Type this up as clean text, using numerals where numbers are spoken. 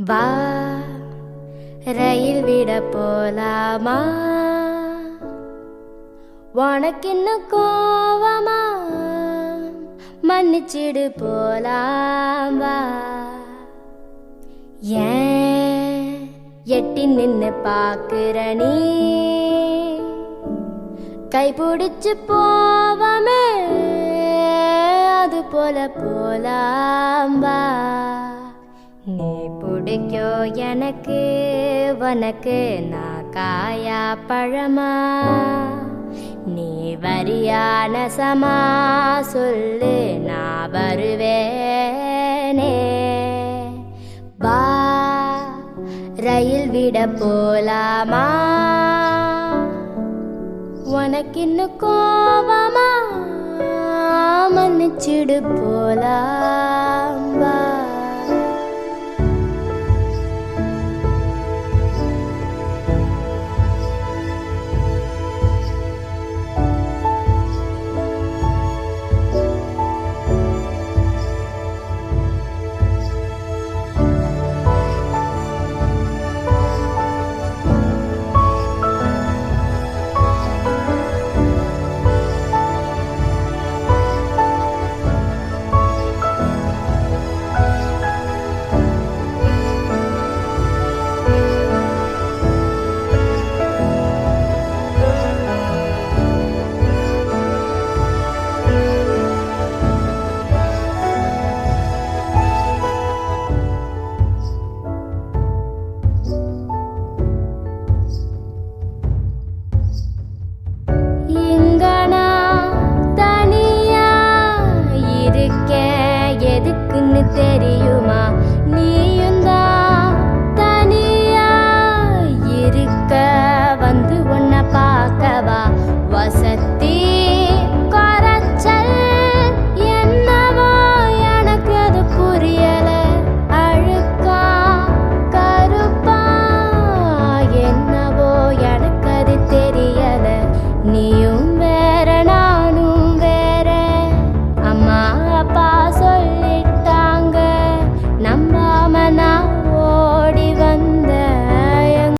வா ரயில் விட போலாமா? உனக்கின்னு கோவமா? மன்னிச்சிடு போலாம் வா. ஏன் எட்டி நின்னு பாக்குற நீ? கைபிடிச்சு போவமே அது போல போலாம் வா. நீ பிடிக்கோ எனக்கு, உனக்கு நான் காயா பழமா? நீ வரியான சமா சொல்லு, நான் வருவேனே. வா ரயில் விட போலாமா? உனக்கு இன்னும் கோவமா? மன்னிச்சிடு போலாம் வா.